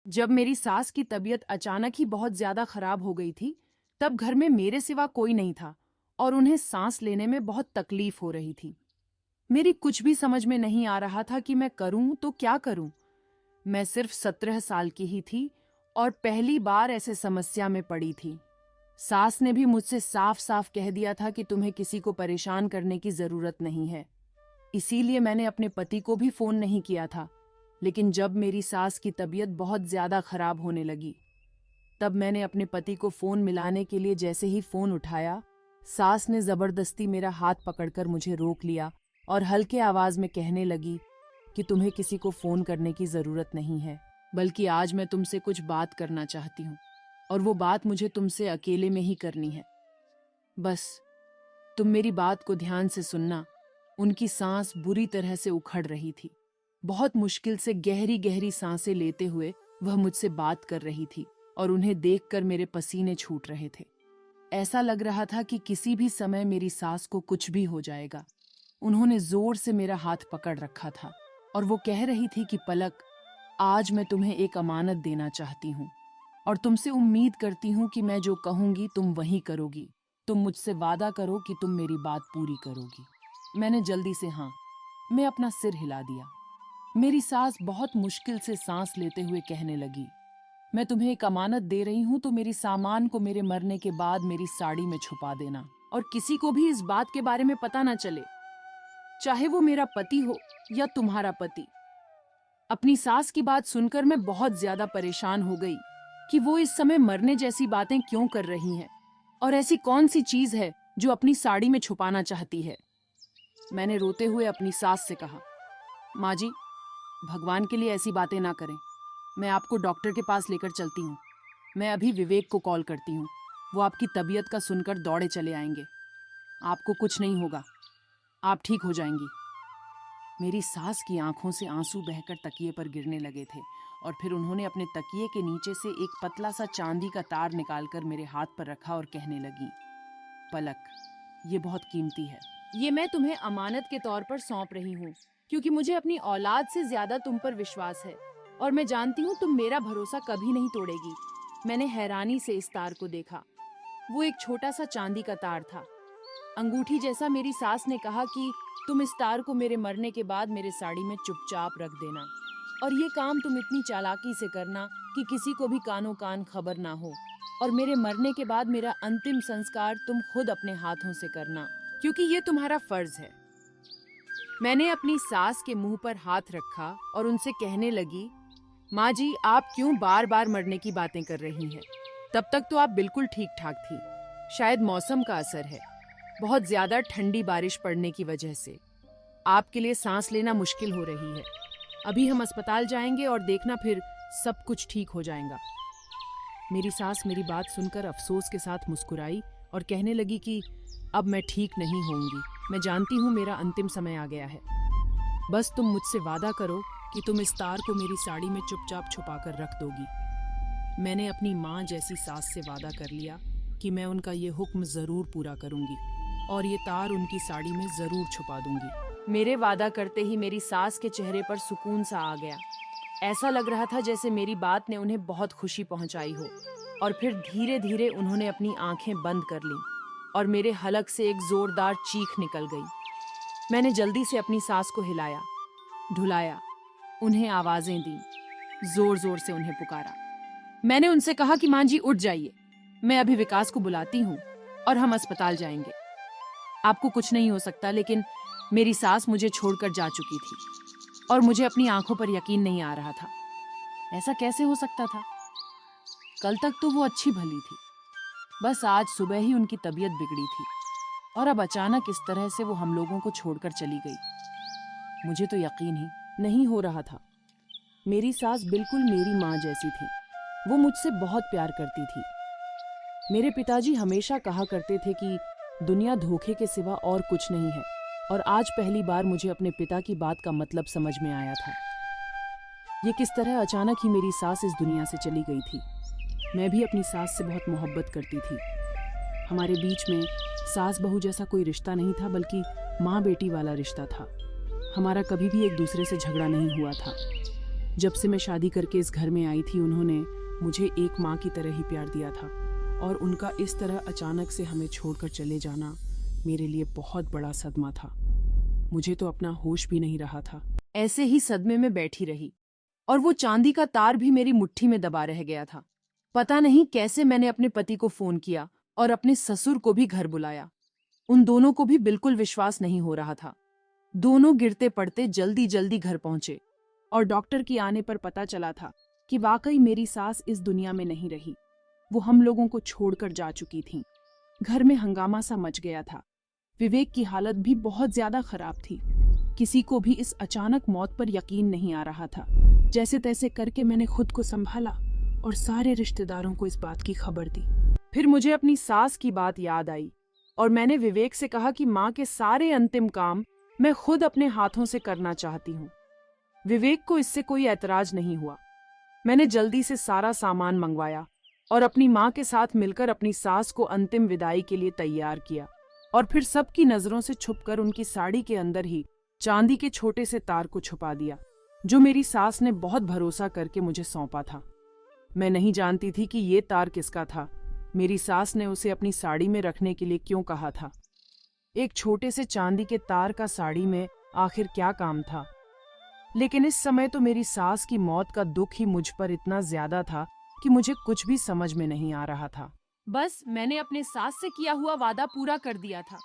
जब मेरी सास की तबीयत अचानक ही बहुत ज्यादा खराब हो गई थी, तब घर में मेरे सिवा कोई नहीं था और उन्हें सांस लेने में बहुत तकलीफ हो रही थी। मेरी कुछ भी समझ में नहीं आ रहा था कि मैं करूं तो क्या करूं। मैं सिर्फ 17 साल की ही थी और पहली बार ऐसे समस्या में पड़ी थी। सास ने भी मुझसे साफ साफ कह दिया था कि तुम्हें किसी को परेशान करने की जरूरत नहीं है। इसीलिए मैंने अपने पति को भी फोन नहीं किया था। लेकिन जब मेरी सास की तबीयत बहुत ज्यादा खराब होने लगी, तब मैंने अपने पति को फोन मिलाने के लिए जैसे ही फोन उठाया, सास ने जबरदस्ती मेरा हाथ पकड़कर मुझे रोक लिया और हल्के आवाज में कहने लगी कि तुम्हें किसी को फोन करने की जरूरत नहीं है, बल्कि आज मैं तुमसे कुछ बात करना चाहती हूँ और वो बात मुझे तुमसे अकेले में ही करनी है। बस तुम मेरी बात को ध्यान से सुनना। उनकी सांस बुरी तरह से उखड़ रही थी। बहुत मुश्किल से गहरी गहरी सांसें लेते हुए वह मुझसे बात कर रही थी और उन्हें देखकर मेरे पसीने छूट रहे थे। ऐसा लग रहा था कि किसी भी समय मेरी सास को कुछ भी हो जाएगा। उन्होंने जोर से मेरा हाथ पकड़ रखा था और वो कह रही थी कि पलक, आज मैं तुम्हें एक अमानत देना चाहती हूँ और तुमसे उम्मीद करती हूँ कि मैं जो कहूंगी तुम वही करोगी। तुम मुझसे वादा करो कि तुम मेरी बात पूरी करोगी। मैंने जल्दी से मैं अपना सिर हिला दिया। मेरी सास बहुत मुश्किल से सांस लेते हुए कहने लगी, मैं तुम्हें एक अमानत दे रही हूँ तो मेरी सामान को मेरे मरने के बाद मेरी साड़ी में छुपा देना और किसी को भी इस बात के बारे में पता ना चले, चाहे वो मेरा पति हो या तुम्हारा पति। अपनी सास की बात सुनकर मैं बहुत ज्यादा परेशान हो गई कि वो इस समय मरने जैसी बातें क्यों कर रही हैं और ऐसी कौन सी चीज है जो अपनी साड़ी में छुपाना चाहती है। मैंने रोते हुए अपनी सास से कहा, माँ जी, भगवान के लिए ऐसी बातें ना करें। मैं आपको डॉक्टर के पास लेकर चलती हूँ। मैं अभी विवेक को कॉल करती हूँ। वो आपकी तबीयत का सुनकर दौड़े चले आएंगे। आपको कुछ नहीं होगा, आप ठीक हो जाएंगी। मेरी सास की आंखों से आंसू बहकर तकिए पर गिरने लगे थे और फिर उन्होंने अपने तकिए के नीचे से एक पतला सा चांदी का तार निकालकर मेरे हाथ पर रखा और कहने लगी, पलक, ये बहुत कीमती है। ये मैं तुम्हें अमानत के तौर पर सौंप रही हूँ क्योंकि मुझे अपनी औलाद से ज्यादा तुम पर विश्वास है और मैं जानती हूँ तुम मेरा भरोसा कभी नहीं तोड़ेगी। मैंने हैरानी से इस तार को देखा। वो एक छोटा सा चांदी का तार था, अंगूठी जैसा। मेरी सास ने कहा कि तुम इस तार को मेरे मरने के बाद मेरे साड़ी में चुपचाप रख देना और ये काम तुम इतनी चालाकी से करना कि किसी को भी कानों कान खबर ना हो और मेरे मरने के बाद मेरा अंतिम संस्कार तुम खुद अपने हाथों से करना, क्योंकि ये तुम्हारा फर्ज है। मैंने अपनी सास के मुंह पर हाथ रखा और उनसे कहने लगी, माँ जी, आप क्यों बार बार मरने की बातें कर रही हैं? तब तक तो आप बिल्कुल ठीक ठाक थी। शायद मौसम का असर है, बहुत ज्यादा ठंडी बारिश पड़ने की वजह से आपके लिए सांस लेना मुश्किल हो रही है। अभी हम अस्पताल जाएंगे और देखना फिर सब कुछ ठीक हो जाएगा। मेरी सास मेरी बात सुनकर अफसोस के साथ मुस्कुराई और कहने लगी कि अब मैं ठीक नहीं होऊंगी। मैं जानती हूँ मेरा अंतिम समय आ गया है। बस तुम मुझसे वादा करो कि तुम इस तार को मेरी साड़ी में चुपचाप छुपा कर रख दोगी। मैंने अपनी माँ जैसी सास से वादा कर लिया कि मैं उनका ये हुक्म जरूर पूरा करूंगी और ये तार उनकी साड़ी में जरूर छुपा दूंगी। मेरे वादा करते ही मेरी सास के चेहरे पर सुकून सा आ गया। ऐसा लग रहा था जैसे मेरी बात ने उन्हें बहुत खुशी पहुंचाई हो और फिर धीरे धीरे उन्होंने अपनी आंखें बंद कर लीं और मेरे हलक से एक जोरदार चीख निकल गई। मैंने जल्दी से अपनी सास को हिलाया, ढुलाया, उन्हें आवाजें दी, जोर जोर से उन्हें पुकारा। मैंने उनसे कहा कि माँ जी उठ जाइए, मैं अभी विकास को बुलाती हूँ और हम अस्पताल जाएंगे। आपको कुछ नहीं हो सकता। लेकिन मेरी सास मुझे छोड़कर जा चुकी थी और मुझे अपनी आंखों पर यकीन नहीं आ रहा था। ऐसा कैसे हो सकता था? कल तक तो वो अच्छी भली थी, बस आज सुबह ही उनकी तबीयत बिगड़ी थी और अब अचानक इस तरह से वो हम लोगों को छोड़कर चली गई। मुझे तो यकीन ही नहीं हो रहा था। मेरी सास बिल्कुल मेरी माँ जैसी थी। वो मुझसे बहुत प्यार करती थी। मेरे पिताजी हमेशा कहा करते थे कि दुनिया धोखे के सिवा और कुछ नहीं है और आज पहली बार मुझे अपने पिता की बात का मतलब समझ में आया था। ये किस तरह अचानक ही मेरी सास इस दुनिया से चली गई थी। मैं भी अपनी सास से बहुत मोहब्बत करती थी। हमारे बीच में सास बहू जैसा कोई रिश्ता नहीं था, बल्कि माँ बेटी वाला रिश्ता था। हमारा कभी भी एक दूसरे से झगड़ा नहीं हुआ था। जब से मैं शादी करके इस घर में आई थी, उन्होंने मुझे एक माँ की तरह ही प्यार दिया था, और उनका इस तरह अचानक से हमें छोड़कर चले जाना मेरे लिए बहुत बड़ा सदमा था। मुझे तो अपना होश भी नहीं रहा था। ऐसे ही सदमे में बैठी रही, और वो चांदी का तार भी मेरी मुट्ठी में दबा रह गया था। पता नहीं कैसे मैंने अपने पति को फोन किया और अपने ससुर को भी घर बुलाया। उन दोनों को भी बिल्कुल विश्वास नहीं हो रहा था। दोनों गिरते पड़ते जल्दी जल्दी घर पहुंचे, और डॉक्टर की आने पर पता चला था कि वाकई मेरी सास इस दुनिया में नहीं रही। वो हम लोगों को छोड़कर जा चुकी थीं। घर में हंगामा सा मच गया था। विवेक की हालत भी बहुत ज्यादा खराब थी। किसी को भी इस अचानक मौत पर यकीन नहीं आ रहा था। जैसे तैसे करके मैंने खुद को संभाला और सारे रिश्तेदारों को इस बात की खबर दी। फिर मुझे अपनी सास की बात याद आई, और मैंने विवेक से कहा कि माँ के सारे अंतिम काम मैं खुद अपने हाथों से करना चाहती हूँ। विवेक को इससे कोई ऐतराज नहीं हुआ। मैंने जल्दी से सारा सामान मंगवाया और अपनी माँ के साथ मिलकर अपनी सास को अंतिम विदाई के लिए तैयार किया, और फिर सबकी नजरों से छुपकर उनकी साड़ी के अंदर ही चांदी के छोटे से तार को छुपा दिया, जो मेरी सास ने बहुत भरोसा करके मुझे सौंपा था। मैं नहीं जानती थी कि ये तार किसका था। मेरी सास ने उसे अपनी साड़ी में रखने के लिए क्यों कहा था। एक छोटे से चांदी के तार का साड़ी में आखिर क्या काम था। लेकिन इस समय तो मेरी सास की मौत का दुख ही मुझ पर इतना ज्यादा था कि मुझे कुछ भी समझ में नहीं आ रहा था। बस मैंने अपने सास से किया हुआ वादा पूरा कर दिया था।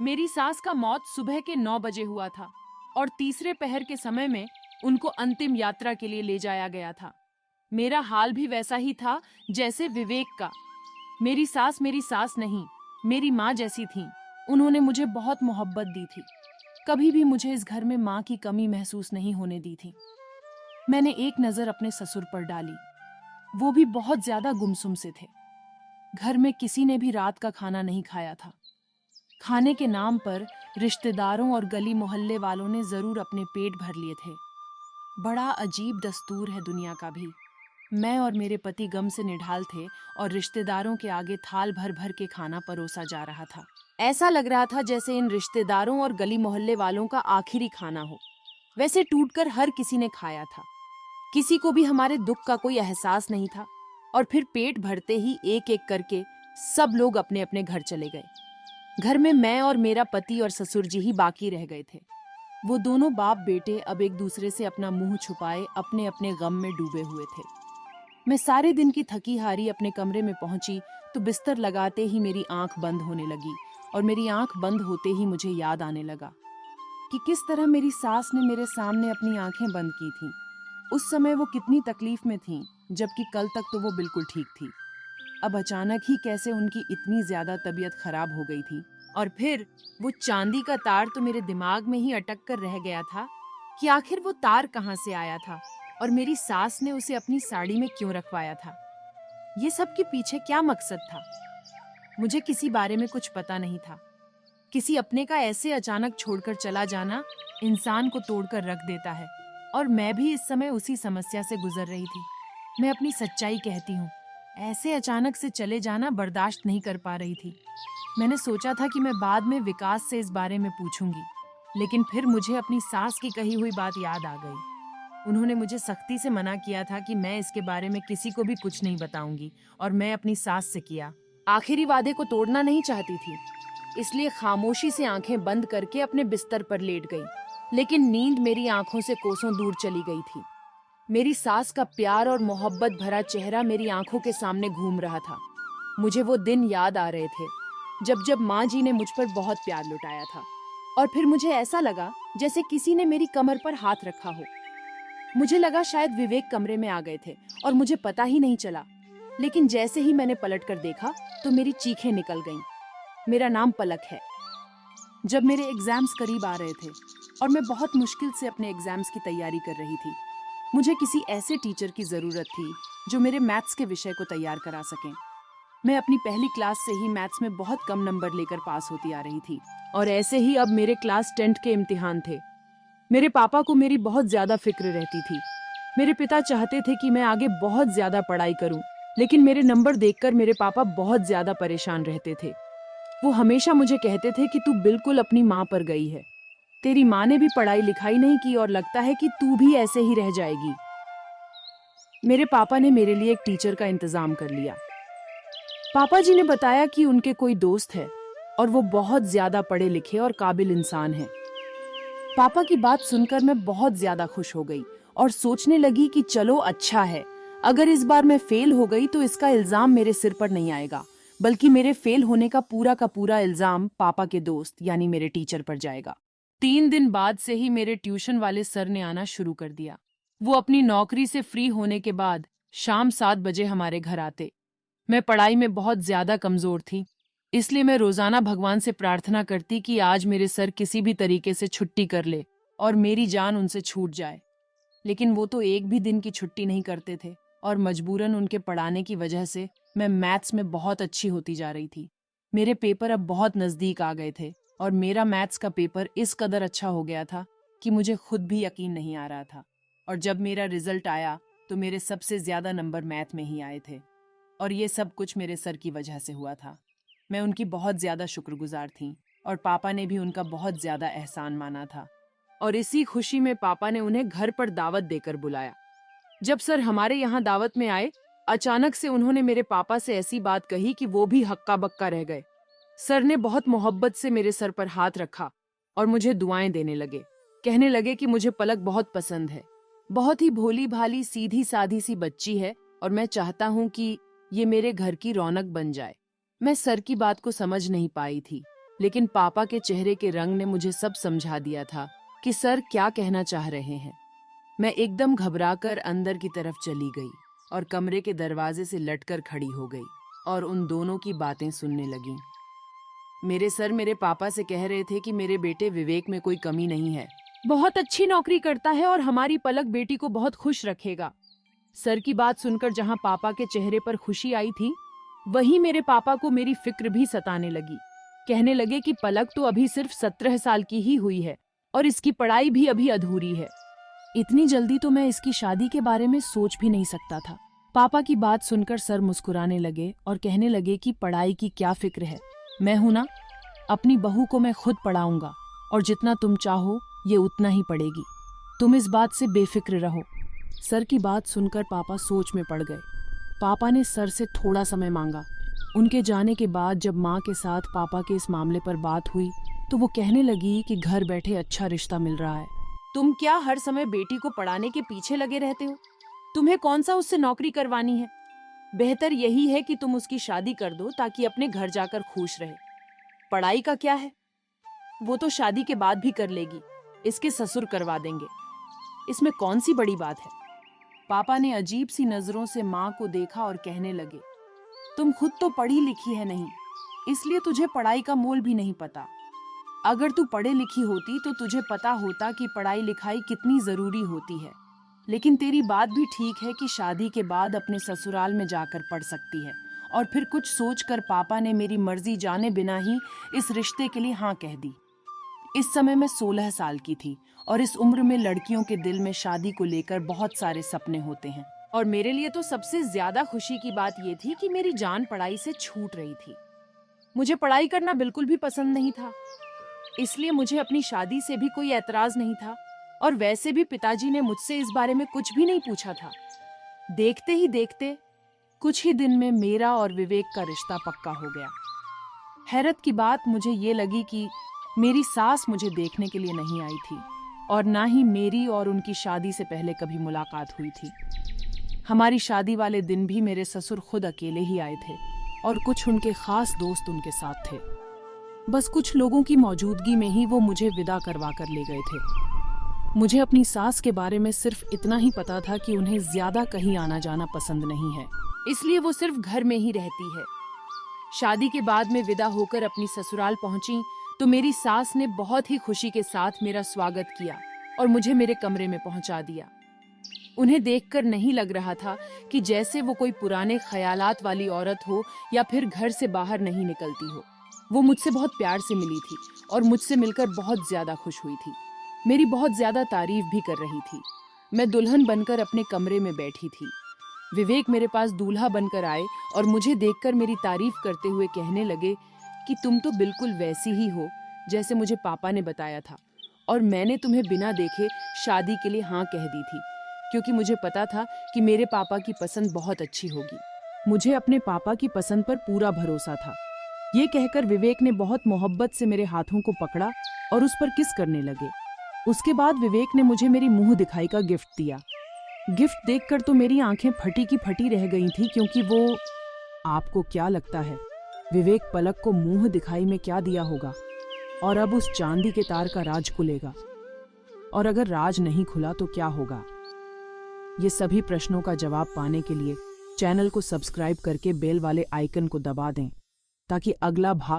मेरी सास का मौत सुबह के 9 बजे हुआ था, और तीसरे पहर के समय में उनको अंतिम यात्रा के लिए ले जाया गया था। मेरा हाल भी वैसा ही था जैसे विवेक का। मेरी सास नहीं, मेरी माँ जैसी थी। उन्होंने मुझे बहुत मोहब्बत दी थी। कभी भी मुझे इस घर में माँ की कमी महसूस नहीं होने दी थी। मैंने एक नजर अपने ससुर पर डाली। वो भी बहुत ज्यादा गुमसुम से थे। घर में किसी ने भी रात का खाना नहीं खाया था। खाने के नाम पर रिश्तेदारों और गली मोहल्ले वालों ने जरूर अपने पेट भर लिए थे। बड़ा अजीब दस्तूर है दुनिया का भी। मैं और मेरे पति गम से निढाल थे, और रिश्तेदारों के आगे थाल भर भर के खाना परोसा जा रहा था। ऐसा लग रहा था जैसे इन रिश्तेदारों और गली मोहल्ले वालों का आखिरी खाना हो। वैसे टूटकर हर किसी ने खाया था। किसी को भी हमारे दुख का कोई एहसास नहीं था, और फिर पेट भरते ही एक एक करके सब लोग अपने अपने घर चले गए। घर में मैं और मेरा पति और ससुर जी ही बाकी रह गए थे। वो दोनों बाप बेटे अब एक दूसरे से अपना मुंह छुपाए अपने अपने गम में डूबे हुए थे। मैं सारे दिन की थकी हारी अपने कमरे में पहुंची तो बिस्तर लगाते ही मेरी आंख बंद होने लगी, और मेरी आंख बंद होते ही मुझे याद आने लगा कि किस तरह मेरी सास ने मेरे सामने अपनी आंखें बंद की थीं। उस समय वो कितनी तकलीफ में थीं, जबकि कल तक तो वो बिल्कुल ठीक थी। अब अचानक ही कैसे उनकी इतनी ज्यादा तबीयत खराब हो गई थी। और फिर वो चांदी का तार तो मेरे दिमाग में ही अटक कर रह गया था कि आखिर वो तार कहाँ से आया था, और मेरी सास ने उसे अपनी साड़ी में क्यों रखवाया था। ये सब के पीछे क्या मकसद था। मुझे किसी बारे में कुछ पता नहीं था। किसी अपने का ऐसे अचानक छोड़कर चला जाना इंसान को तोड़कर रख देता है, और मैं भी इस समय उसी समस्या से गुजर रही थी। मैं अपनी सच्चाई कहती हूँ, ऐसे अचानक से चले जाना बर्दाश्त नहीं कर पा रही थी। मैंने सोचा था कि मैं बाद में विकास से इस बारे में पूछूंगी, लेकिन फिर मुझे अपनी सास की कही हुई बात याद आ गई। उन्होंने मुझे सख्ती से मना किया था कि मैं इसके बारे में किसी को भी कुछ नहीं बताऊंगी, और मैं अपनी सास से किया आखिरी वादे को तोड़ना नहीं चाहती थी। इसलिए खामोशी से आंखें बंद करके अपने बिस्तर पर लेट गई। लेकिन नींद मेरी आंखों से कोसों दूर चली गई थी। मेरी सास का प्यार और मोहब्बत भरा चेहरा मेरी आंखों के सामने घूम रहा था। मुझे वो दिन याद आ रहे थे जब जब माँ जी ने मुझ पर बहुत प्यार लुटाया था, और फिर मुझे ऐसा लगा जैसे किसी ने मेरी कमर पर हाथ रखा हो। मुझे लगा शायद विवेक कमरे में आ गए थे और मुझे पता ही नहीं चला। लेकिन जैसे ही मैंने पलटकर देखा तो मेरी चीखें निकल गईं। मेरा नाम पलक है। जब मेरे एग्जाम्स करीब आ रहे थे और मैं बहुत मुश्किल से अपने एग्जाम्स की तैयारी कर रही थी, मुझे किसी ऐसे टीचर की जरूरत थी जो मेरे मैथ्स के विषय को तैयार करा सकें। मैं अपनी पहली क्लास से ही मैथ्स में बहुत कम नंबर लेकर पास होती आ रही थी, और ऐसे ही अब मेरे क्लास 10 के इम्तिहान थे। मेरे पापा को मेरी बहुत ज्यादा फिक्र रहती थी। मेरे पिता चाहते थे कि मैं आगे बहुत ज्यादा पढ़ाई करूं, लेकिन मेरे नंबर देखकर मेरे पापा बहुत ज्यादा परेशान रहते थे। वो हमेशा मुझे कहते थे कि तू बिल्कुल अपनी माँ पर गई है। तेरी माँ ने भी पढ़ाई लिखाई नहीं की और लगता है कि तू भी ऐसे ही रह जाएगी। मेरे पापा ने मेरे लिए एक टीचर का इंतजाम कर लिया। पापा जी ने बताया कि उनके कोई दोस्त है और वो बहुत ज्यादा पढ़े लिखे और काबिल इंसान है। पापा की बात सुनकर मैं बहुत ज्यादा खुश हो गई और सोचने लगी कि चलो अच्छा है, अगर इस बार मैं फेल हो गई तो इसका इल्जाम मेरे सिर पर नहीं आएगा, बल्कि मेरे फेल होने का पूरा इल्जाम पापा के दोस्त यानी मेरे टीचर पर जाएगा। 3 दिन बाद से ही मेरे ट्यूशन वाले सर ने आना शुरू कर दिया। वो अपनी नौकरी से फ्री होने के बाद शाम 7 बजे हमारे घर आते। मैं पढ़ाई में बहुत ज्यादा कमजोर थी, इसलिए मैं रोजाना भगवान से प्रार्थना करती कि आज मेरे सर किसी भी तरीके से छुट्टी कर ले और मेरी जान उनसे छूट जाए। लेकिन वो तो एक भी दिन की छुट्टी नहीं करते थे और मजबूरन उनके पढ़ाने की वजह से मैं मैथ्स में बहुत अच्छी होती जा रही थी। मेरे पेपर अब बहुत नजदीक आ गए थे और मेरा मैथ्स का पेपर इस कदर अच्छा हो गया था कि मुझे खुद भी यकीन नहीं आ रहा था। और जब मेरा रिजल्ट आया तो मेरे सबसे ज्यादा नंबर मैथ में ही आए थे और ये सब कुछ मेरे सर की वजह से हुआ था। मैं उनकी बहुत ज्यादा शुक्रगुजार थी और पापा ने भी उनका बहुत ज्यादा एहसान माना था। और इसी खुशी में पापा ने उन्हें घर पर दावत देकर बुलाया। जब सर हमारे यहाँ दावत में आए, अचानक से उन्होंने मेरे पापा से ऐसी बात कही कि वो भी हक्का बक्का रह गए। सर ने बहुत मोहब्बत से मेरे सर पर हाथ रखा और मुझे दुआएं देने लगे। कहने लगे कि मुझे पलक बहुत पसंद है, बहुत ही भोली भाली सीधी सादी सी बच्ची है और मैं चाहता हूँ कि ये मेरे घर की रौनक बन जाए। मैं सर की बात को समझ नहीं पाई थी, लेकिन पापा के चेहरे के रंग ने मुझे सब समझा दिया था कि सर क्या कहना चाह रहे हैं। मैं एकदम घबराकर अंदर की तरफ चली गई और कमरे के दरवाजे से लटकर खड़ी हो गई और उन दोनों की बातें सुनने लगी। मेरे सर मेरे पापा से कह रहे थे कि मेरे बेटे विवेक में कोई कमी नहीं है, बहुत अच्छी नौकरी करता है और हमारी पलक बेटी को बहुत खुश रखेगा। सर की बात सुनकर जहां पापा के चेहरे पर खुशी आई थी, वहीं मेरे पापा को मेरी फिक्र भी सताने लगी। कहने लगे कि पलक तो अभी सिर्फ 17 साल की ही हुई है और इसकी पढ़ाई भी अभी अधूरी है। इतनी जल्दी तो मैं इसकी शादी के बारे में सोच भी नहीं सकता था। पापा की बात सुनकर सर मुस्कुराने लगे और कहने लगे कि पढ़ाई की क्या फिक्र है, मैं हूं ना, अपनी बहू को मैं खुद पढ़ाऊंगा और जितना तुम चाहो ये उतना ही पढ़ेगी, तुम इस बात से बेफिक्र रहो। सर की बात सुनकर पापा सोच में पड़ गए। पापा ने सर से थोड़ा समय मांगा। उनके जाने के बाद जब माँ के साथ पापा के इस मामले पर बात हुई तो वो कहने लगी कि घर बैठे अच्छा रिश्ता मिल रहा है, तुम क्या हर समय बेटी को पढ़ाने के पीछे लगे रहते हो? तुम्हें कौन सा उससे नौकरी करवानी है? बेहतर यही है कि तुम उसकी शादी कर दो ताकि अपने घर जाकर खुश रहे। पढ़ाई का क्या है, वो तो शादी के बाद भी कर लेगी, इसके ससुर करवा देंगे, इसमें कौन सी बड़ी बात है। पापा ने अजीब सी नजरों से माँ को देखा और कहने लगे, तुम खुद तो पढ़ी लिखी है नहीं, इसलिए तुझे पढ़ाई का मोल भी नहीं पता। अगर तू पढ़े लिखी होती तो तुझे पता होता कि पढ़ाई लिखाई कितनी जरूरी होती है। लेकिन तेरी बात भी ठीक है कि शादी के बाद अपने ससुराल में जाकर पढ़ सकती है। और फिर कुछ सोचकर पापा ने मेरी मर्जी जाने बिना ही इस रिश्ते के लिए हाँ कह दी। इस समय मैं 16 साल की थी और इस उम्र में लड़कियों के दिल में शादी को लेकर बहुत सारे सपने होते हैं। और मेरे लिए तो सबसे ज्यादा खुशी की बात यह थी कि मेरी जान पढ़ाई से छूट रही थी। मुझे पढ़ाई करना बिल्कुल भी पसंद नहीं था, इसलिए मुझे अपनी शादी से भी कोई ऐतराज नहीं था और वैसे भी पिताजी ने मुझसे इस बारे में कुछ भी नहीं पूछा था। देखते ही देखते कुछ ही दिन में मेरा और विवेक का रिश्ता पक्का हो गया। हैरत की बात मुझे ये लगी कि मेरी सास मुझे देखने के लिए नहीं आई थी और ना ही मेरी और उनकी शादी से पहले कभी मुलाकात हुई थी। हमारी शादी वाले दिन भी मेरे ससुर खुद अकेले ही आए थे और कुछ उनके खास दोस्त उनके साथ थे। बस कुछ लोगों की मौजूदगी में ही वो मुझे विदा करवा कर ले गए थे। मुझे अपनी सास के बारे में सिर्फ इतना ही पता था कि उन्हें ज्यादा कहीं आना जाना पसंद नहीं है, इसलिए वो सिर्फ घर में ही रहती है। शादी के बाद में विदा होकर अपनी ससुराल पहुंची तो मेरी सास ने बहुत ही खुशी के साथ मेरा स्वागत किया और मुझे मेरे कमरे में पहुंचा दिया। उन्हें देखकर नहीं लग रहा था कि जैसे वो कोई पुराने ख्यालात वाली औरत हो या फिर घर से बाहर नहीं निकलती हो। वो मुझसे बहुत प्यार से मिली थी और मुझसे मिलकर बहुत ज्यादा खुश हुई थी। मेरी बहुत ज्यादा तारीफ भी कर रही थी। मैं दुल्हन बनकर अपने कमरे में बैठी थी। विवेक मेरे पास दूल्हा बनकर आए और मुझे देखकर मेरी तारीफ करते हुए कहने लगे कि तुम तो बिल्कुल वैसी ही हो जैसे मुझे पापा ने बताया था और मैंने तुम्हें बिना देखे शादी के लिए हाँ कह दी थी। क्योंकि मुझे पता था कि मेरे पापा की पसंद बहुत अच्छी होगी। मुझे अपने पापा की पसंद पर पूरा भरोसा था। ये कहकर विवेक ने बहुत मोहब्बत से मेरे हाथों को पकड़ा और उस पर किस करने लगे। उसके बाद विवेक ने मुझे मेरी मुंह दिखाई का गिफ्ट दिया। गिफ्ट देखकर तो मेरी आंखें फटी की फटी रह गई थी, क्योंकि वो... आपको क्या लगता है विवेक पलक को मुंह दिखाई में क्या दिया होगा? और अब उस चांदी के तार का राज खुलेगा, और अगर राज नहीं खुला तो क्या होगा? ये सभी प्रश्नों का जवाब पाने के लिए चैनल को सब्सक्राइब करके बेल वाले आइकन को दबा दें, ताकि अगला भाग